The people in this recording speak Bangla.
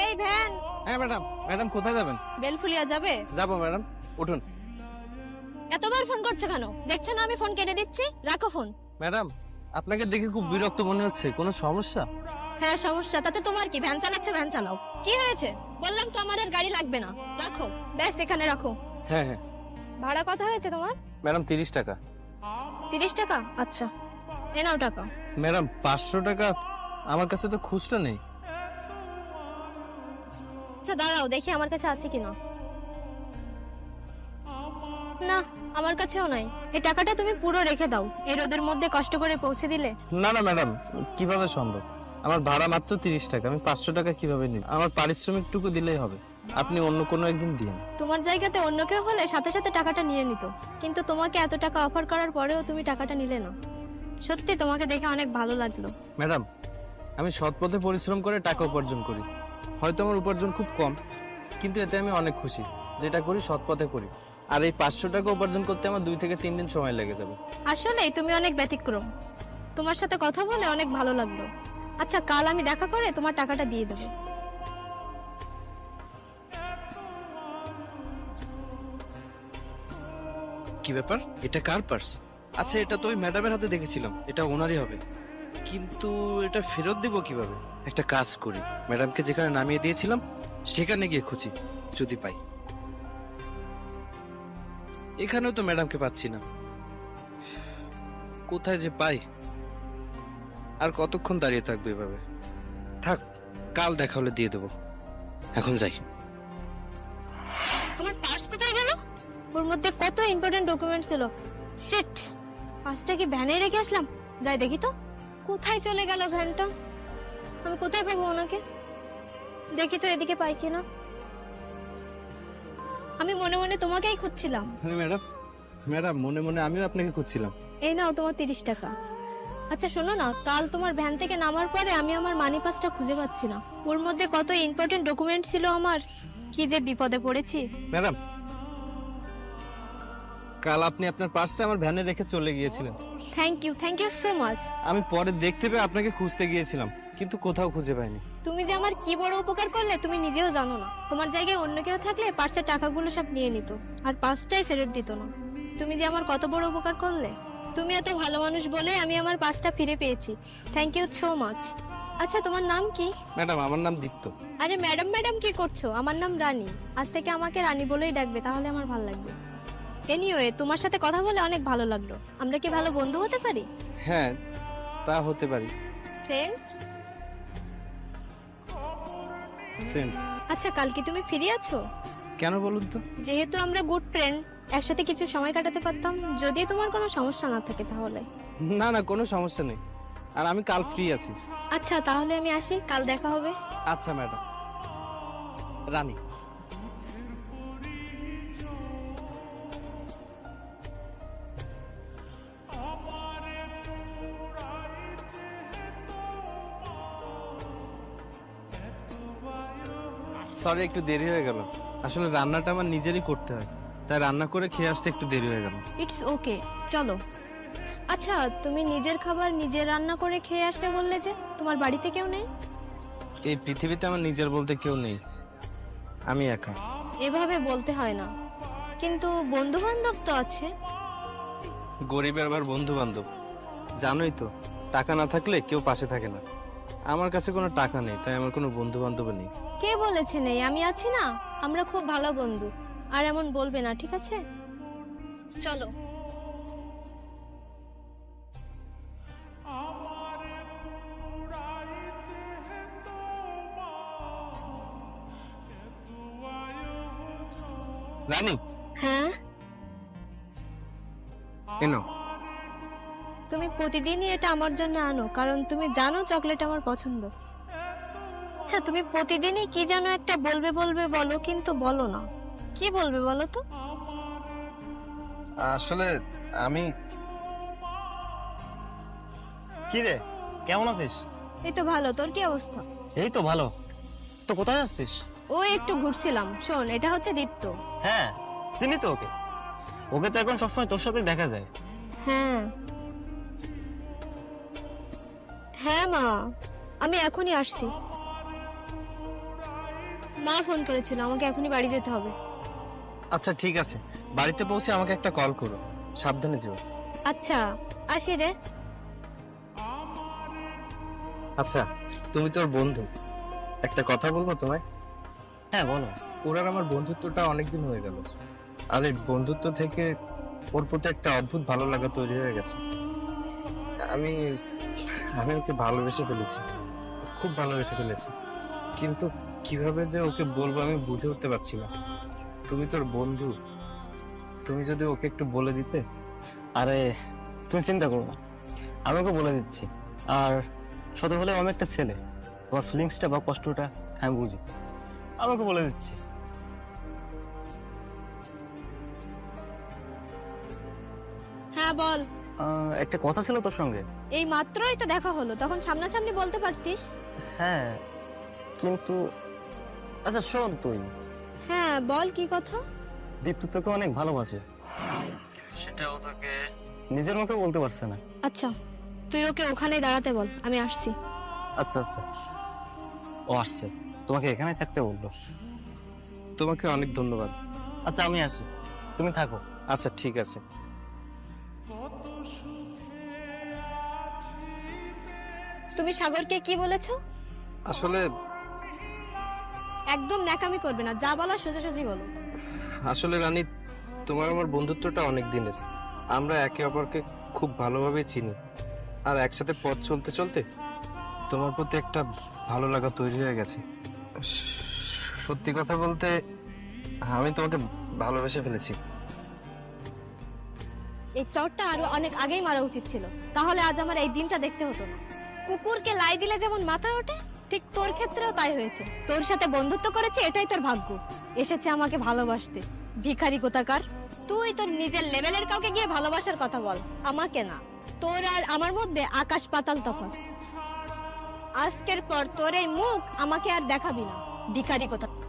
এই ভ্যান। হ্যাঁ ম্যাডাম। ম্যাডাম কোথায় যাবেন? বেলফুলিয়া যাবে? যাবো ম্যাডাম, উঠুন। এতবার ফোন করছো কেন? দেখছো না আমি ফোন কেটে দিচ্ছি, রাখো ফোন। ম্যাডাম আপনাকে দেখে খুব বিরক্ত মনে হচ্ছে, কোনো সমস্যা? হ্যাঁ সমস্যা, তাতে তোমার কি? ভ্যান চালাচ্ছ, ভ্যান চালাও। কি হয়েছে? বললাম তো আমার আর গাড়ি লাগবে না, রাখো। ব্যাস এখানে রাখো। হ্যাঁ হ্যাঁ ভাড়া কত হয়েছে তোমার? ম্যাডাম 30 টাকা। 30 টাকা? আচ্ছা এ নাও টাকা। ম্যাডাম 500 টাকা আমার কাছে তো খুচরা নেই। আচ্ছা দাঁড়াও দেখি আমার কাছে আছে কিনা। না, আমার কাছেও নাই। এই টাকাটা তুমি পুরো রেখে দাও, এই রোদের মধ্যে কষ্ট করে পৌঁছে দিলে। না না ম্যাডাম, কিভাবে সম্ভব? আমার ভাড়া মাত্র 30 টাকা, আমি 500 টাকা কিভাবে নিব? আমার পারিশ্রমিকটুকু দিলেই হবে, আপনি অন্য কোনো একদিন দিন। তোমার জায়গাতে অন্য কেউ হলে সাথে সাথে টাকাটা নিয়ে নিত, কিন্তু তোমাকে এত টাকা অফার করার পরেও তুমি টাকাটা নিলে না। সত্যি তোমাকে দেখে অনেক ভালো লাগলো। ম্যাডাম আমি সৎ পথে পরিশ্রম করে টাকা উপার্জন করি, হয়তো আমার উপার্জন খুব কম, কিন্তু এতে আমি অনেক খুশি। যেটা করি সৎ পথে করি। আর এই 500 টাকা উপার্জন করতে আমার 2 থেকে 3 দিন সময় লেগে যাবে। আসলেই তুমি অনেক ব্যতিক্রম। তোমার সাথে কথা বলে অনেক ভালো লাগলো। আচ্ছা কাল আমি দেখা করে তোমার টাকাটা দিয়ে দেবো। কি ব্যাপার, এটা কার পার্স? আচ্ছা এটা তো ওই ম্যাডামের হাতে দেখেছিলাম, এটা ওনারই হবে, কিন্তু এটা ফেরত দিব কিভাবে? একটা কাজ করি, ম্যাডামকে যেখানে নামিয়ে দিয়েছিলাম সেখানে গিয়ে খুঁজি, যদি পাই। এখানেও তো ম্যাডামকে পাচ্ছি না, কোথায় যে পাই? আর কতক্ষণ দাঁড়িয়ে থাকবো এভাবে? থাক, কাল দেখা হলে দিয়ে দেবো, এখন যাই। আমার পার্স কোথায় গেল? ওর মধ্যে কত ইম্পর্টেন্ট ডকুমেন্ট ছিল। শিট, পার্সটা কি ভ্যানে রেখে আসলাম? যাই দেখি তো কোথায় চলে গেল ভ্যানটা। আমি কোথায় পাবো ওনাকে? দেখি তো এদিকে পাই কিনা। আমি মনে মনে তোমাকেই খুঁজছিলাম। আরে ম্যাডাম, ম্যাডাম মনে মনে আমিও আপনাকে খুঁজছিলাম। এই নাও তোমার 30 টাকা। আচ্ছা শোনো না, কাল তোমার ভ্যান থেকে নামার পরে আমি আমার মানি পাসটা খুঁজে পাচ্ছি না। ওর মধ্যে কত ইম্পর্টেন্ট ডকুমেন্ট ছিল আমার, কি যে বিপদে পড়েছি। ম্যাডাম কাল আপনি আপনার পার্সটা আমার ভ্যানে রেখে চলে গিয়েছিলেন। Thank you so much. আমি পরে দেখতে পেয়ে আপনাকে খুঁজতে গিয়েছিলাম, কিন্তু কোথাও খুঁজে পাইনি। তুমি যে আমার কি বড় উপকার করলে তুমি নিজেও জানো না। তোমার জায়গায় অন্য কেউ থাকলে পার্সের টাকাগুলো সব নিয়ে নিত, আর পার্সটাই ফেরত দিত না। তুমি যে আমার কত বড় উপকার করলে। তুমি এত ভালো মানুষ বলে আমি আমার পার্সটা ফিরে পেয়েছি। Thank you so much. আচ্ছা তোমার নাম কি? ম্যাডাম আমার নাম দীপ্ত। আরে ম্যাডাম ম্যাডাম কি করছো? আমার নাম রানী। আজ থেকে আমাকে রানী বলেই ডাকবে, তাহলে আমার ভালো লাগবে। এনিওয়ে, তোমার সাথে কথা বলে অনেক ভালো লাগলো। আমরা কি ভালো বন্ধু হতে পারি? হ্যাঁ তা হতে পারি। ফ্রেন্ডস? ফ্রেন্ডস? আচ্ছা কাল কি তুমি ফ্রি আছো? কেন বলুন তো? যেহেতু আমরা গুড ফ্রেন্ড, একসাথে কিছু সময় কাটাতে পারতাম, যদি তোমার কোনো সমস্যা না থাকে তাহলে। না না, কোনো সমস্যা নেই, আর আমি কাল ফ্রি আছি। আচ্ছা তাহলে আমি আসি, কাল দেখা হবে। আচ্ছা ম্যাডাম। রানী, সরি একটু দেরি হয়ে গেল। আসলে রান্নাটা আমার নিজেরই করতে হয়, তাই রান্না করে খেয়ে আসতে একটু দেরি হয়ে গেল। ইটস ওকে, চলো। আচ্ছা তুমি নিজের খাবার নিজে রান্না করে খেয়ে আসতে বললে যে, তোমার বাড়িতে কেউ নেই? এই পৃথিবীতে আমার নিজের বলতে কেউ নেই, আমি একা। এভাবে বলতে হয় না, কিন্তু বন্ধু বান্ধব তো আছে। গরিবের আবার বন্ধু বান্ধব, জানোই তো, টাকা না থাকলে কেউ পাশে থাকে না। আমার কাছে কোনো টাকা নেই, তাই আমার কোনো বন্ধু বান্ধব নেই। কে বলেছে নেই? আমি আছি না, আমরা খুব ভালো বন্ধু। আর এমন বলবে না, ঠিক আছে? চলো। রানী, হ্যাঁ এনো। তুমি প্রতিদিনই এটা আমার জন্য আনো, কারণ তুমি জানো চকলেট আমার পছন্দ। আচ্ছা তুমি প্রতিদিনই কি যেন একটা বলবে বলবে বলো, কিন্তু বলো না। কি বলবে বলো তো? আসলে আমি। কি রে, কেমন আছিস? এই তো ভালো, তোর কি অবস্থা? এই তো ভালো। তো কোথায় আসছিস? ও একটু ঘুরছিলাম। শোন, এটা হচ্ছে দীপ্ত। হ্যাঁ চিনি তো ওকে। ওকে তো এখন সবসময় তোর সাথে দেখা যায়। হ্যাঁ হ্যাঁ মা, আমি এখনই আসছি। মা ফোন করেছিল, আমাকে এখনই বাড়ি যেতে হবে। আচ্ছা ঠিক আছে, বাড়িতে পৌঁছে আমাকে একটা কল করো, সাবধানে যেও। আচ্ছা, আসি রে। আচ্ছা, তুমি তোর বন্ধু, একটা কথা বলবো তোমায়? হ্যাঁ বলো। ওর আর আমার বন্ধুত্বটা অনেকদিন হয়ে গেল, আর এই বন্ধুত্ব থেকে ওর প্রতি একটা অদ্ভুত ভালো লাগা তৈরি হয়ে গেছে। আমি আমি ওকে ভালোবেসে ফেলেছি, খুব ভালোবেসে ফেলেছি, কিন্তু কিভাবে যে ওকে বলবো আমি বুঝে উঠতে পারছি না। তুমি তোর বন্ধু, তুমি যদি ওকে একটু বলে দিতে। আরে তুমি চিন্তা করো না, আমি ওকে বলে দিচ্ছি। আর শত হলেও আমি একটা ছেলে, তোমার ফিলিংসটা বা কষ্টটা আমি বুঝি, আমি ওকে বলে দিচ্ছি। হ্যাঁ বল। একটা কথা ছিল তোর সঙ্গে। এই মাত্রই তো দেখা হলো, তখন সামনাসামনি বলতে পারতিস। হ্যাঁ কিন্তু আচ্ছা শোন, তুই হ্যাঁ বল, কি কথা? দীপ্ত তোকে অনেক ভালোবাসে, সেটা ও তোকে নিজের মুখে বলতে পারছে না। আচ্ছা, তুই ওকে ওখানে দাঁড়াতে বল, আমি আসছি। আচ্ছা আচ্ছা, ও আসছে, তোমাকে এখানে থাকতে বললো। তোমাকে অনেক ধন্যবাদ। আচ্ছা আমি আসি, তুমি থাকো। আচ্ছা ঠিক আছে। তুমি সাগরকে কি বলেছো? আসলে একদম ন্যাকামি করবে না, যা বলার সোজাসুজি বলো। আসলে রানী, তোমার আমার বন্ধুত্বটা অনেক দিনের, আমরা একে অপরকে খুব ভালোভাবে চিনি, আর একসাথে পথ চলতে চলতে তোমার প্রতি একটা ভালো লাগা তৈরি হয়ে গেছে। সত্যি কথা বলতে আমি তোমাকে ভালোবেসে ফেলেছি। এই চটটা আরো অনেক আগেই মারা উচিত ছিল, তাহলে আজ আমার এই দিনটা দেখতে হতো না। কুকুরকে লাই দিলে যেমন মাথা ওঠে, ঠিক তোর ক্ষেত্রেও তাই হয়েছে। তোর সাথে বন্ধুত্ব করেছে, এটাই তোর ভাগ্য। এসেছে আমাকে ভালোবাসতে, ভিখারি কোথাকার। তুই তোর নিজের লেভেলের কাউকে গিয়ে ভালোবাসার কথা বল, আমাকে না। তোর আর আমার মধ্যে আকাশ পাতাল তফাৎ। আজকের পর তোর এই মুখ আমাকে আর দেখাবি না, ভিখারি কোথাকার।